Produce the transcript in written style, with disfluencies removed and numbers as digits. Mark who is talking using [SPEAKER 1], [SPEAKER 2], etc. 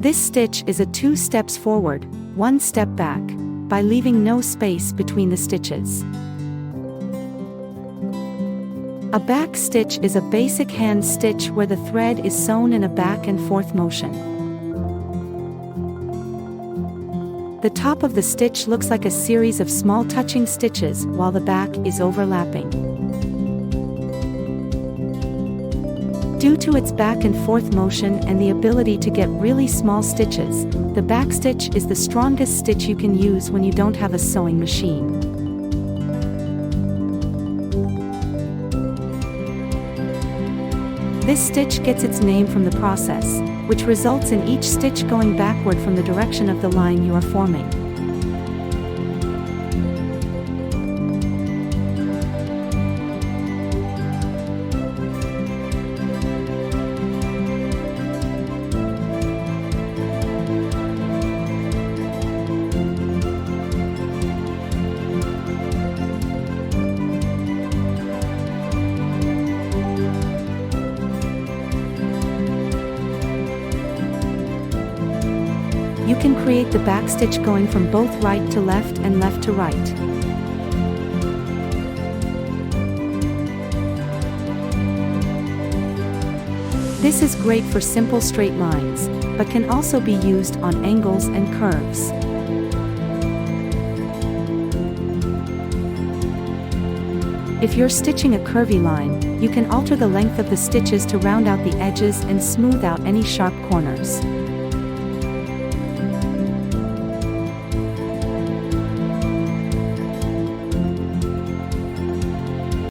[SPEAKER 1] This stitch is a 2 steps forward, 1 step back, by leaving no space between the stitches. A back stitch is a basic hand stitch where the thread is sewn in a back and forth motion. The top of the stitch looks like a series of small touching stitches while the back is overlapping. Due to its back and forth motion and the ability to get really small stitches, the back stitch is the strongest stitch you can use when you don't have a sewing machine. This stitch gets its name from the process, which results in each stitch going backward from the direction of the line you are forming. You can create the backstitch going from both right to left and left to right. This is great for simple straight lines, but can also be used on angles and curves. If you're stitching a curvy line, you can alter the length of the stitches to round out the edges and smooth out any sharp corners.